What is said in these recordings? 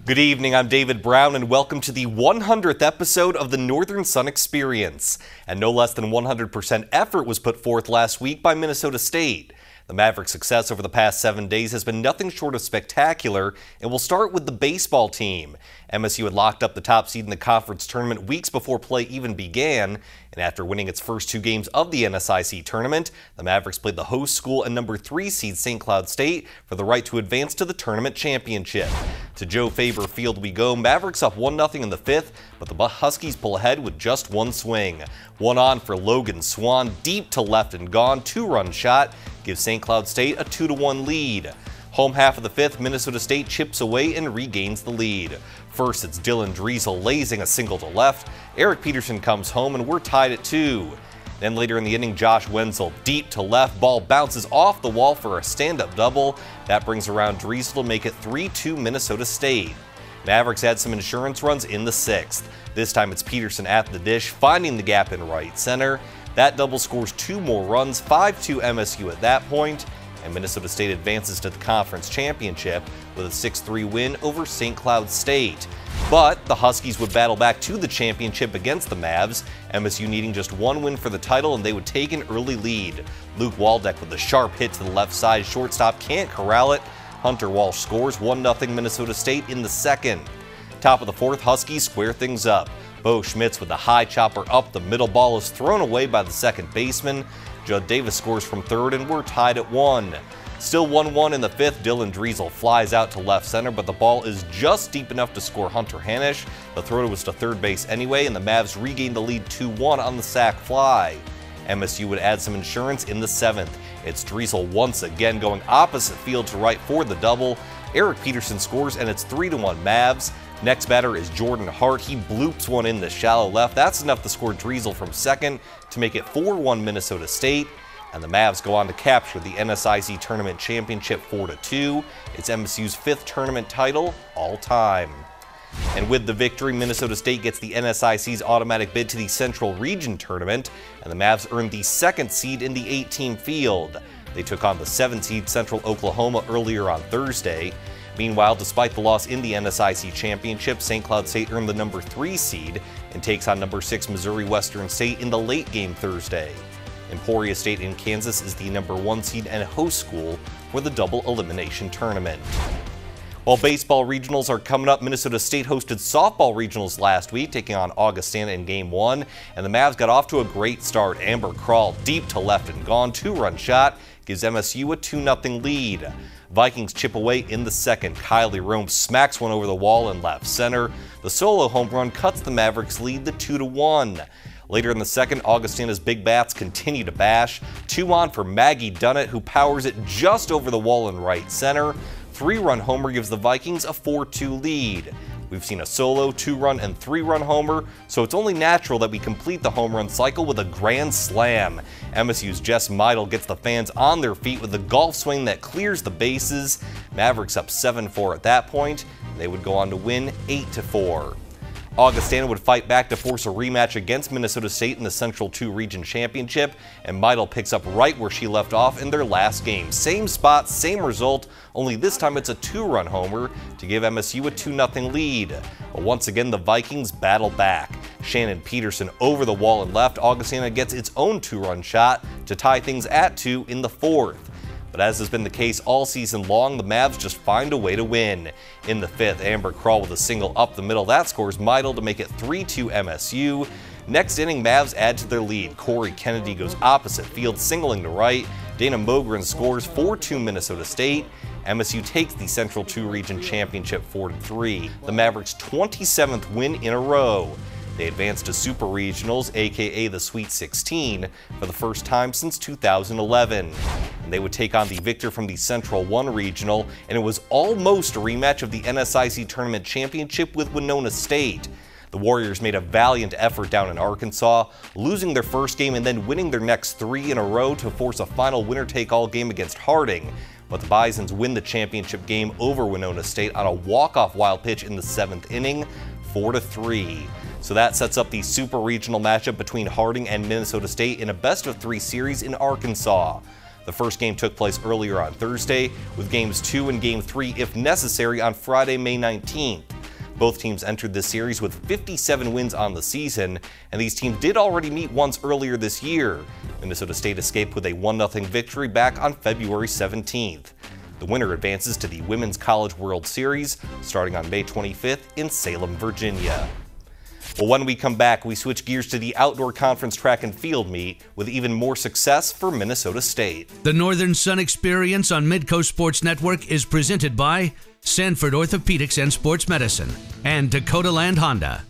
Good evening, I'm David Brown, and welcome to the 100th episode of the Northern Sun Experience. And no less than 100% effort was put forth last week by Minnesota State. The Mavericks' success over the past 7 days has been nothing short of spectacular, and we'll start with the baseball team. MSU had locked up the top seed in the conference tournament weeks before play even began, and after winning its first 2 games of the NSIC tournament, the Mavericks played the host school and number 3 seed St. Cloud State for the right to advance to the tournament championship. To Joe Faber Field we go. Mavericks up 1-0 in the 5th, but the Huskies pull ahead with just one swing. One on for Logan Swan, deep to left and gone, 2-run shot, gives St. Cloud State a 2-1 lead. Home half of the 5th, Minnesota State chips away and regains the lead. First, it's Dylan Driesel lasing a single to left. Eric Peterson comes home and we're tied at 2. Then later in the inning, Josh Wenzel deep to left. Ball bounces off the wall for a stand-up double. That brings around Driesel to make it 3-2 Minnesota State. Mavericks add some insurance runs in the 6th. This time it's Peterson at the dish, finding the gap in right center. That double scores 2 more runs, 5-2 MSU at that point, and Minnesota State advances to the conference championship with a 6-3 win over St. Cloud State. But the Huskies would battle back to the championship against the Mavs, MSU needing just 1 win for the title, and they would take an early lead. Luke Waldeck with a sharp hit to the left side, shortstop can't corral it. Hunter Walsh scores 1-0 Minnesota State in the 2nd. Top of the 4th, Huskies square things up. Bo Schmitz with a high chopper up the middle. Ball is thrown away by the second baseman. Judd Davis scores from 3rd, and we're tied at 1. Still 1-1 in the 5th. Dylan Driesel flies out to left center, but the ball is just deep enough to score Hunter Hanisch. The throw was to 3rd base anyway, and the Mavs regain the lead 2-1 on the sac fly. MSU would add some insurance in the 7th. It's Driesel once again going opposite field to right for the double. Eric Peterson scores, and it's 3-1 Mavs. Next batter is Jordan Hart. He bloops one in the shallow left. That's enough to score Driesel from 2nd to make it 4-1 Minnesota State. And the Mavs go on to capture the NSIC Tournament Championship 4-2. It's MSU's 5th tournament title all time. And with the victory, Minnesota State gets the NSIC's automatic bid to the Central Region Tournament, and the Mavs earned the 2nd seed in the 8-team field. They took on the 7th seed Central Oklahoma earlier on Thursday. Meanwhile, despite the loss in the NSIC Championship, St. Cloud State earned the number 3 seed and takes on number 6 Missouri Western State in the late game Thursday. Emporia State in Kansas is the number 1 seed and host school for the double elimination tournament. While baseball regionals are coming up, Minnesota State hosted softball regionals last week, taking on Augustana in Game 1, and the Mavs got off to a great start. Amber Krall deep to left and gone, 2-run shot, gives MSU a 2-0 lead. Vikings chip away in the 2nd. Kylie Rome smacks one over the wall in left center. The solo home run cuts the Mavericks' lead to 2-1. Later in the 2nd, Augustana's big bats continue to bash. 2 on for Maggie Dunnett, who powers it just over the wall in right center. 3-run homer gives the Vikings a 4-2 lead. We've seen a solo, 2-run, and 3-run homer, so it's only natural that we complete the home run cycle with a grand slam. MSU's Jess Meidel gets the fans on their feet with a golf swing that clears the bases. Mavericks up 7-4 at that point. They would go on to win 8-4. Augustana would fight back to force a rematch against Minnesota State in the Central 2 Region Championship, and Meidel picks up right where she left off in their last game. Same spot, same result, only this time it's a 2-run homer to give MSU a 2-0 lead. But once again, the Vikings battle back. Shannon Peterson over the wall and left. Augustana gets its own 2-run shot to tie things at 2 in the 4th. But as has been the case all season long, the Mavs just find a way to win. In the 5th, Amber Krall with a single up the middle. That scores Meidel to make it 3-2 MSU. Next inning, Mavs add to their lead. Corey Kennedy goes opposite field, singling to right. Dana Mogren scores 4-2 Minnesota State. MSU takes the Central 2 Region Championship 4-3. The Mavericks' 27th win in a row. They advanced to Super Regionals, aka the Sweet 16, for the first time since 2011. And they would take on the victor from the Central 1 Regional, and it was almost a rematch of the NSIC Tournament Championship with Winona State. The Warriors made a valiant effort down in Arkansas, losing their first game and then winning their next 3 in a row to force a final winner-take-all game against Harding. But the Bisons win the championship game over Winona State on a walk-off wild pitch in the 7th inning, 4-3. So that sets up the super regional matchup between Harding and Minnesota State in a best-of-3 series in Arkansas. The first game took place earlier on Thursday, with Games 2 and Game 3, if necessary, on Friday, May 19th. Both teams entered this series with 57 wins on the season, and these teams did already meet once earlier this year. Minnesota State escaped with a 1-0 victory back on February 17th. The winner advances to the Women's College World Series, starting on May 25th in Salem, Virginia. Well, when we come back, we switch gears to the outdoor conference track and field meet with even more success for Minnesota State. The Northern Sun Experience on Midcoast Sports Network is presented by Sanford Orthopedics and Sports Medicine and Dakota Land Honda.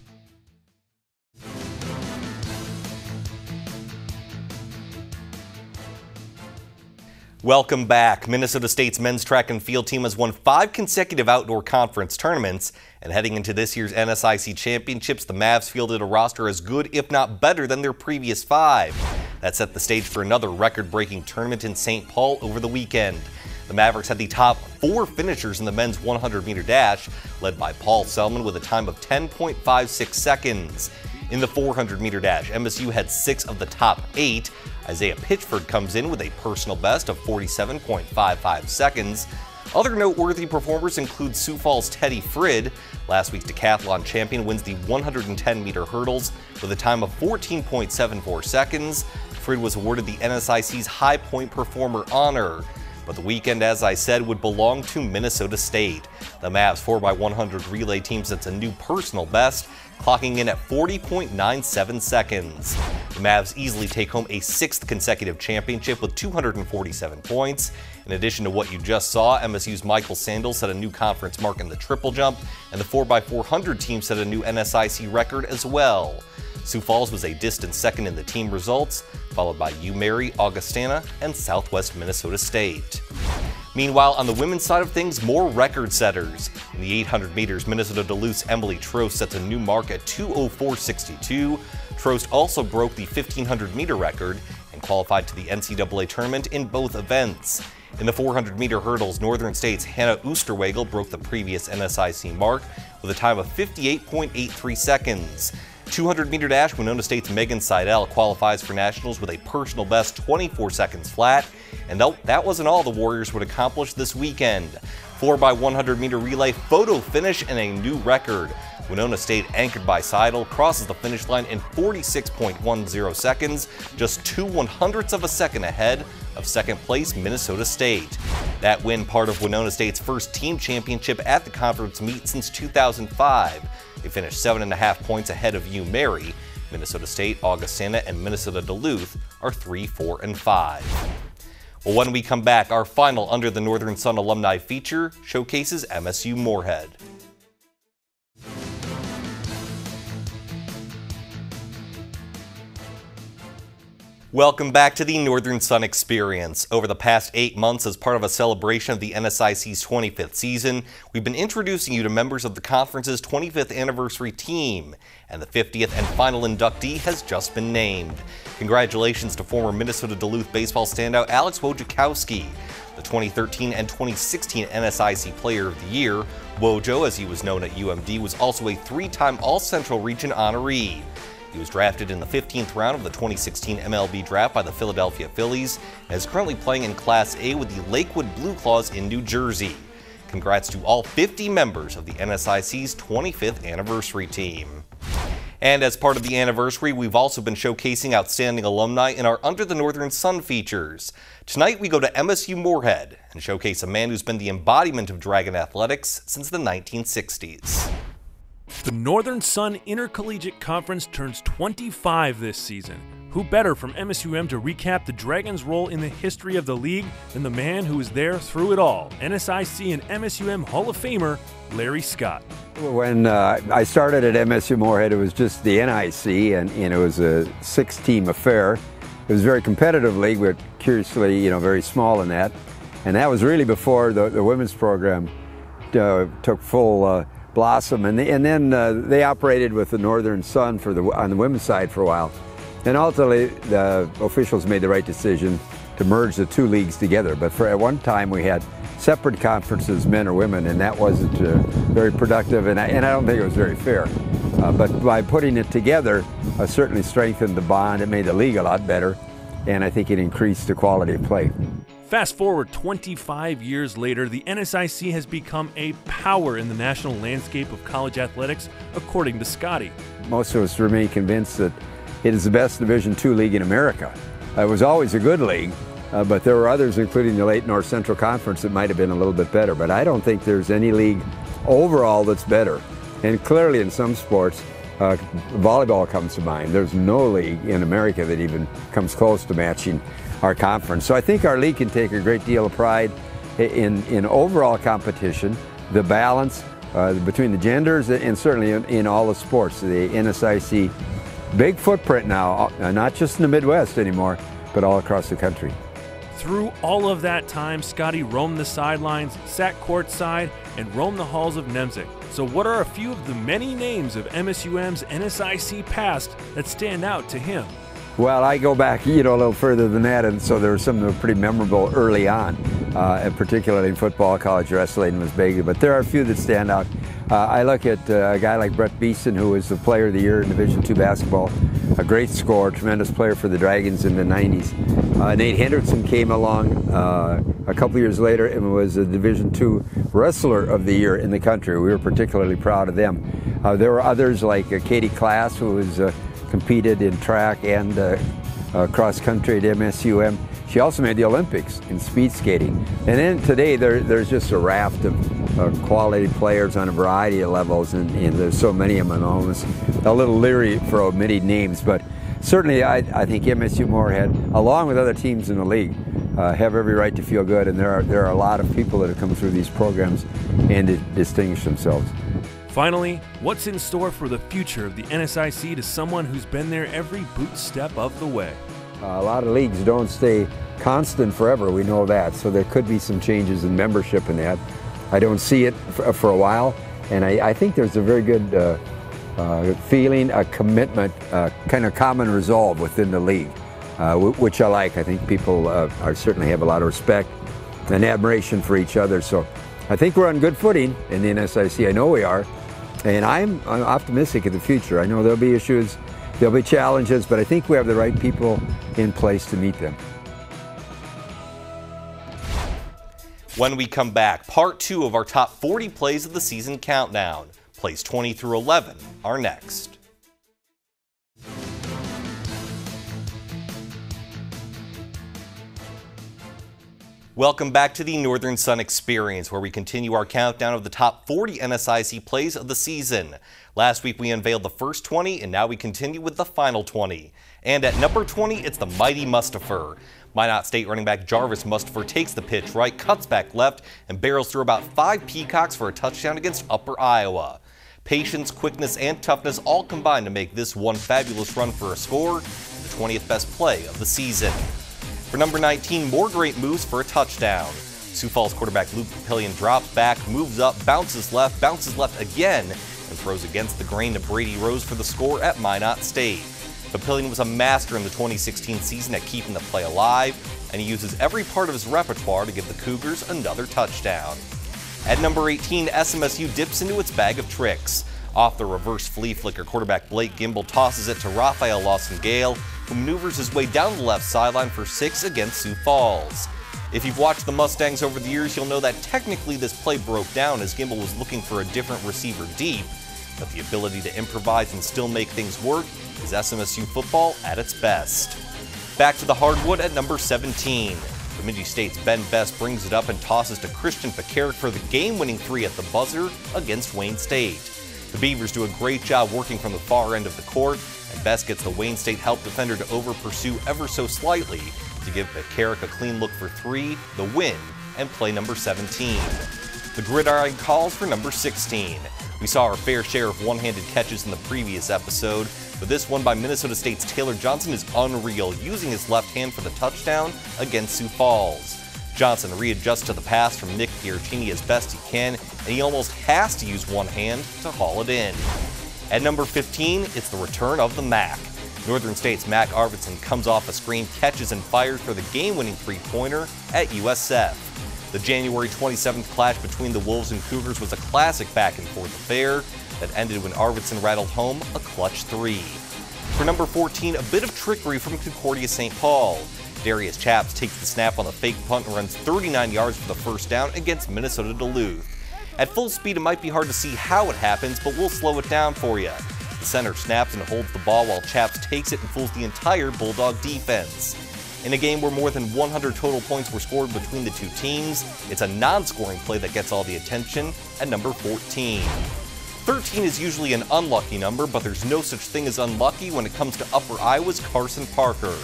Welcome back. Minnesota State's men's track and field team has won 5 consecutive outdoor conference tournaments, and heading into this year's NSIC Championships, the Mavs fielded a roster as good, if not better, than their previous 5. That set the stage for another record-breaking tournament in St. Paul over the weekend. The Mavericks had the top 4 finishers in the men's 100-meter dash, led by Paul Selman with a time of 10.56 seconds. In the 400-meter dash, MSU had 6 of the top 8. Isaiah Pitchford comes in with a personal best of 47.55 seconds. Other noteworthy performers include Sioux Falls' Teddy Frid. Last week's decathlon champion wins the 110-meter hurdles with a time of 14.74 seconds. Frid was awarded the NSIC's High Point Performer honor. But the weekend, as I said, would belong to Minnesota State. The Mavs 4x100 relay team sets a new personal best, clocking in at 40.97 seconds. The Mavs easily take home a 6th consecutive championship with 247 points. In addition to what you just saw, MSU's Michael Sandel set a new conference mark in the triple jump, and the 4x400 team set a new NSIC record as well. Sioux Falls was a distant second in the team results, followed by UMary, Augustana, and Southwest Minnesota State. Meanwhile, on the women's side of things, more record setters. In the 800 meters, Minnesota Duluth's Emily Trost sets a new mark at 2:04.62. Trost also broke the 1500-meter record and qualified to the NCAA tournament in both events. In the 400-meter hurdles, Northern State's Hannah Oosterwegel broke the previous NSIC mark with a time of 58.83 seconds. 200-meter dash, Winona State's Megan Seidel qualifies for nationals with a personal best 24 seconds flat. And that wasn't all the Warriors would accomplish this weekend. 4x100-meter relay photo finish and a new record. Winona State, anchored by Seidel, crosses the finish line in 46.10 seconds, just 2/100ths of a second ahead of second place Minnesota State. That win part of Winona State's first team championship at the conference meet since 2005. They finished 7.5 points ahead of UMary. Minnesota State, Augustana, and Minnesota Duluth are 3, 4, and 5. Well, when we come back, our final Under the Northern Sun Alumni Feature showcases MSU Moorhead. Welcome back to the Northern Sun Experience. Over the past 8 months, as part of a celebration of the NSIC's 25th season, we've been introducing you to members of the conference's 25th anniversary team, and the 50th and final inductee has just been named. Congratulations to former Minnesota Duluth baseball standout Alex Wojciechowski. The 2013 and 2016 NSIC Player of the Year, Wojo, as he was known at UMD, was also a 3-time All-Central Region honoree. He was drafted in the 15th round of the 2016 MLB draft by the Philadelphia Phillies and is currently playing in Class A with the Lakewood Blue Claws in New Jersey. Congrats to all 50 members of the NSIC's 25th anniversary team. And as part of the anniversary, we've also been showcasing outstanding alumni in our Under the Northern Sun features. Tonight we go to MSU Moorhead and showcase a man who's been the embodiment of Dragon Athletics since the 1960s. The Northern Sun Intercollegiate Conference turns 25 this season. Who better from MSUM to recap the Dragons' role in the history of the league than the man who was there through it all, NSIC and MSUM Hall of Famer Larry Scott. When I started at MSU Moorhead, it was just the NIC, and it was a 6-team affair. It was a very competitive league, but curiously, very small in that. And that was really before the women's program took full blossom, and then they operated with the Northern Sun on the women's side for a while. And ultimately, the officials made the right decision to merge the 2 leagues together. But at one time, we had separate conferences, men or women, and that wasn't very productive, and I don't think it was very fair. But by putting it together, certainly strengthened the bond. It made the league a lot better, and I think it increased the quality of play. Fast forward 25 years later, the NSIC has become a power in the national landscape of college athletics, according to Scotty. Most of us remain convinced that it is the best Division II league in America. It was always a good league, but there were others, including the late North Central Conference, that might have been a little bit better. But I don't think there's any league overall that's better. And clearly in some sports, volleyball comes to mind. There's no league in America that even comes close to matching our conference. So I think our league can take a great deal of pride in overall competition, the balance between the genders, and certainly in all the sports. The NSIC, big footprint now, not just in the Midwest anymore, but all across the country. Through all of that time, Scotty roamed the sidelines, sat courtside, and roamed the halls of NSIC. So what are a few of the many names of MSUM's NSIC past that stand out to him? Well, I go back, a little further than that, and so there were some that were pretty memorable early on, and particularly in football. College wrestling was big, but there are a few that stand out. I look at a guy like Brett Beeson, who was the Player of the Year in Division II basketball, a great scorer, tremendous player for the Dragons in the 90s. Nate Hendrickson came along a couple years later and was a Division II Wrestler of the Year in the country. We were particularly proud of them. There were others like Katie Klass, who was competed in track and cross country at MSUM. She also made the Olympics in speed skating. And then today there's just a raft of quality players on a variety of levels, and there's so many of them. I'm almost a little leery for omitting names, but certainly I think MSU Moorhead, along with other teams in the league, have every right to feel good, and there are a lot of people that have come through these programs and distinguished themselves. Finally, what's in store for the future of the NSIC to someone who's been there every boot step of the way? A lot of leagues don't stay constant forever, we know that, so there could be some changes in membership in that. I don't see it for a while, and I think there's a very good feeling, a commitment, kind of common resolve within the league, which I like. I think people certainly have a lot of respect and admiration for each other, so I think we're on good footing in the NSIC. I know we are. And I'm optimistic of the future. I know there'll be issues, there'll be challenges, but I think we have the right people in place to meet them. When we come back, part 2 of our top 40 plays of the season countdown. Plays 20 through 11 are next. Welcome back to the Northern Sun Experience, where we continue our countdown of the top 40 NSIC plays of the season. Last week we unveiled the first 20, and now we continue with the final 20. And at number 20, it's the mighty Mustapher. Minot State running back Jarvis Mustapher takes the pitch right, cuts back left, and barrels through about 5 peacocks for a touchdown against Upper Iowa. Patience, quickness, and toughness all combined to make this one fabulous run for a score, the 20th best play of the season. For number 19, more great moves for a touchdown. Sioux Falls quarterback Luke Papillion drops back, moves up, bounces left again, and throws against the grain to Brady Rose for the score at Minot State. Papillion was a master in the 2016 season at keeping the play alive, and he uses every part of his repertoire to give the Cougars another touchdown. At number 18, SMSU dips into its bag of tricks. Off the reverse flea flicker, quarterback Blake Gimble tosses it to Raphael Lawson-Gale, who maneuvers his way down the left sideline for 6 against Sioux Falls. If you've watched the Mustangs over the years, you'll know that technically this play broke down as Gimble was looking for a different receiver deep, but the ability to improvise and still make things work is SMSU football at its best. Back to the hardwood at number 17. Bemidji State's Ben Best brings it up and tosses to Christian Pekarik for the game-winning 3 at the buzzer against Wayne State. The Beavers do a great job working from the far end of the court, and Best gets the Wayne State help defender to over-pursue ever so slightly to give Pekarik a clean look for 3, the win, and play number 17. The gridiron calls for number 16. We saw our fair share of one-handed catches in the previous episode, but this one by Minnesota State's Taylor Johnson is unreal, using his left hand for the touchdown against Sioux Falls. Johnson readjusts to the pass from Nick Giarchini as best he can, and he almost has to use one hand to haul it in. At number 15, it's the return of the Mac. Northern State's Mac Arvidsson comes off a screen, catches and fires for the game-winning 3-pointer at USF. The January 27th clash between the Wolves and Cougars was a classic back-and-forth affair that ended when Arvidsson rattled home a clutch 3. For number 14, a bit of trickery from Concordia St. Paul. Darius Chaps takes the snap on the fake punt and runs 39 yards for the first down against Minnesota Duluth. At full speed, it might be hard to see how it happens, but we'll slow it down for you. The center snaps and holds the ball while Chaps takes it and fools the entire Bulldog defense. In a game where more than 100 total points were scored between the two teams, it's a non-scoring play that gets all the attention at number 14. 13 is usually an unlucky number, but there's no such thing as unlucky when it comes to Upper Iowa's Carson Parker.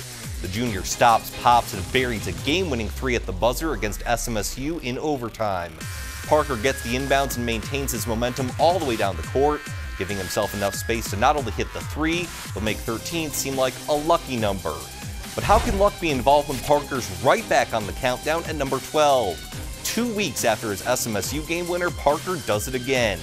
The junior stops, pops, and buries a game-winning 3 at the buzzer against SMSU in overtime. Parker gets the inbounds and maintains his momentum all the way down the court, giving himself enough space to not only hit the 3, but make 13 seem like a lucky number. But how can luck be involved when Parker's right back on the countdown at number 12? 2 weeks after his SMSU game winner, Parker does it again.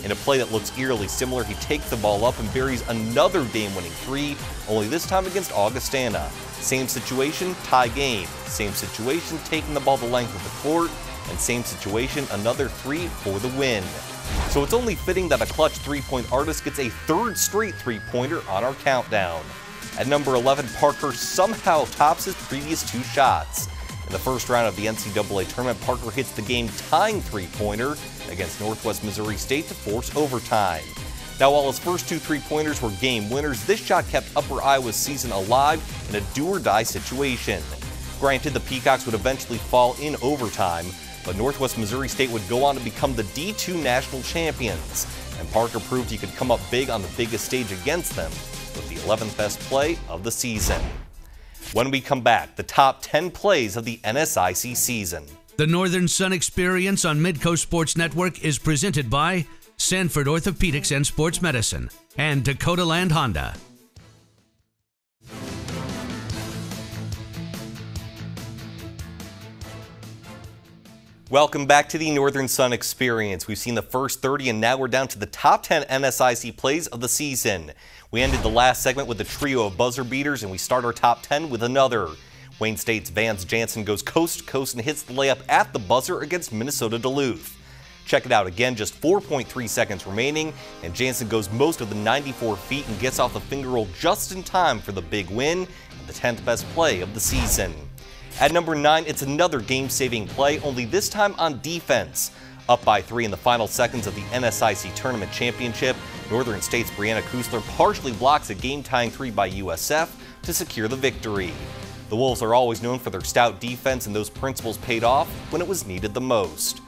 In a play that looks eerily similar, he takes the ball up and buries another game-winning 3, only this time against Augustana. Same situation, tie game. Same situation, taking the ball the length of the court. And same situation, another 3 for the win. So it's only fitting that a clutch three-point artist gets a third straight three-pointer on our countdown. At number 11, Parker somehow tops his previous 2 shots. In the first round of the NCAA tournament, Parker hits the game-tying three-pointer against Northwest Missouri State to force overtime. Now, while his first 2 three-pointers were game winners, this shot kept Upper Iowa's season alive in a do-or-die situation. Granted, the Peacocks would eventually fall in overtime, but Northwest Missouri State would go on to become the D2 national champions, and Parker proved he could come up big on the biggest stage against them with the 11th best play of the season. When we come back, the top 10 plays of the NSIC season. The Northern Sun Experience on Midcoast Sports Network is presented by Sanford Orthopedics and Sports Medicine and Dakota Land Honda. Welcome back to the Northern Sun Experience. We've seen the first 30 and now we're down to the top 10 NSIC plays of the season. We ended the last segment with a trio of buzzer beaters and we start our top 10 with another. Wayne State's Vance Jansen goes coast to coast and hits the layup at the buzzer against Minnesota Duluth. Check it out again, just 4.3 seconds remaining, and Jansen goes most of the 94 feet and gets off the finger roll just in time for the big win and the 10th best play of the season. At number 9, it's another game-saving play, only this time on defense. Up by 3 in the final seconds of the NSIC Tournament Championship, Northern State's Brianna Kusler partially blocks a game-tying 3 by USF to secure the victory. The Wolves are always known for their stout defense, and those principles paid off when it was needed the most.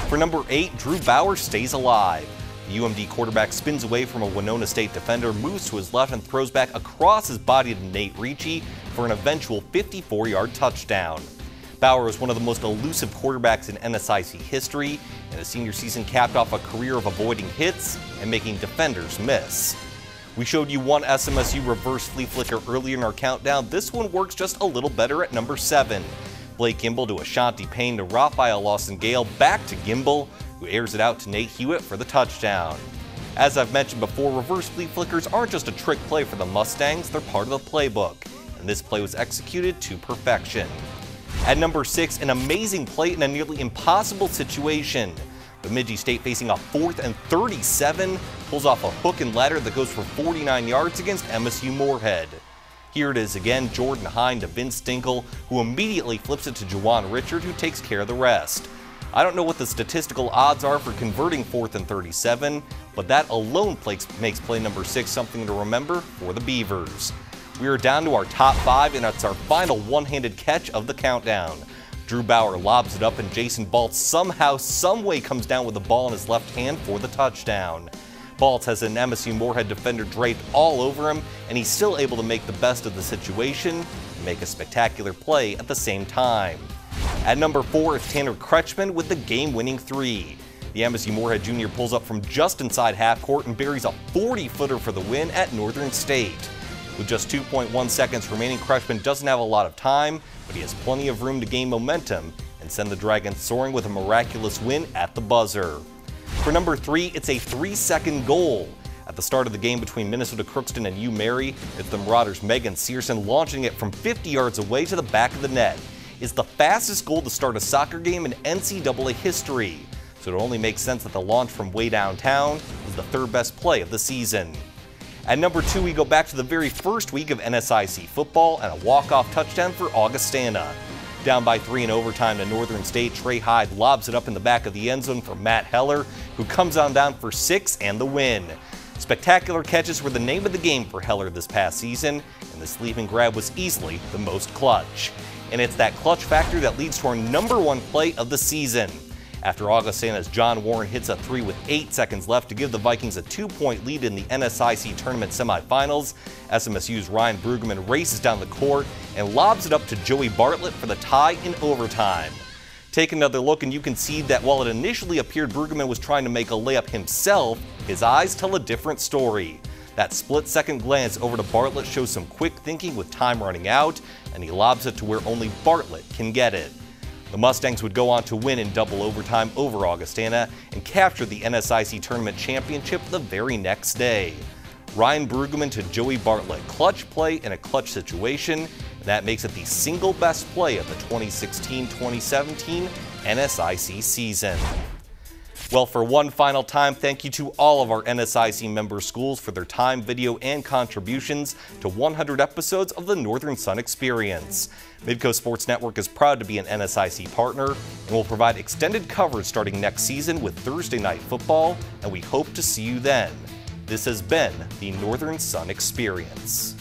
For number 8, Drew Bauer stays alive. The UMD quarterback spins away from a Winona State defender, moves to his left, and throws back across his body to Nate Ricci for an eventual 54-yard touchdown. Bauer was one of the most elusive quarterbacks in NSIC history, and his senior season capped off a career of avoiding hits and making defenders miss. We showed you one SMSU reverse flea flicker earlier in our countdown. This one works just a little better at number 7. Blake Gimbel to Ashanti Payne to Raphael Lawson Gale, back to Gimbel, who airs it out to Nate Hewitt for the touchdown. As I've mentioned before, reverse flea flickers aren't just a trick play for the Mustangs, they're part of the playbook, and this play was executed to perfection. At number 6, an amazing play in a nearly impossible situation. Bemidji State facing a 4th and 37, pulls off a hook and ladder that goes for 49 yards against MSU Moorhead. Here it is again, Jordan Hine to Vince Stinkle, who immediately flips it to Juwan Richard, who takes care of the rest. I don't know what the statistical odds are for converting 4th and 37, but that alone makes play number 6 something to remember for the Beavers. We are down to our top 5, and it's our final one-handed catch of the countdown. Drew Bauer lobs it up, and Jason Baltz somehow, someway comes down with the ball in his left hand for the touchdown. Baltz has an MSU Moorhead defender draped all over him, and he's still able to make the best of the situation and make a spectacular play at the same time. At number 4 is Tanner Kretschmann with the game-winning 3. The MSU Moorhead junior pulls up from just inside half court and buries a 40-footer for the win at Northern State. With just 2.1 seconds remaining, Kretschmann doesn't have a lot of time, but he has plenty of room to gain momentum and send the Dragons soaring with a miraculous win at the buzzer. For number 3, it's a 3-second goal. At the start of the game between Minnesota Crookston and U-Mary, it's the Marauders' Megan Searson launching it from 50 yards away to the back of the net. It's the fastest goal to start a soccer game in NCAA history, so it only makes sense that the launch from way downtown is the 3rd best play of the season. At number 2, we go back to the very first week of NSIC football and a walk-off touchdown for Augustana. Down by 3 in overtime to Northern State, Trey Hyde lobs it up in the back of the end zone for Matt Heller, who comes on down for 6 and the win. Spectacular catches were the name of the game for Heller this past season, and this leaping grab was easily the most clutch. And it's that clutch factor that leads to our number 1 play of the season. After Augustana's John Warren hits a 3 with 8 seconds left to give the Vikings a 2-point lead in the NSIC Tournament semifinals, SMSU's Ryan Brueggemann races down the court and lobs it up to Joey Bartlett for the tie in overtime. Take another look and you can see that while it initially appeared Brueggemann was trying to make a layup himself, his eyes tell a different story. That split-second glance over to Bartlett shows some quick thinking with time running out, and he lobs it to where only Bartlett can get it. The Mustangs would go on to win in double overtime over Augustana and capture the NSIC Tournament Championship the very next day. Ryan Brueggemann to Joey Bartlett, clutch play in a clutch situation, and that makes it the single best play of the 2016-2017 NSIC season. Well, for one final time, thank you to all of our NSIC member schools for their time, video, and contributions to 100 episodes of the Northern Sun Experience. Midcoast Sports Network is proud to be an NSIC partner and will provide extended coverage starting next season with Thursday Night Football, and we hope to see you then. This has been the Northern Sun Experience.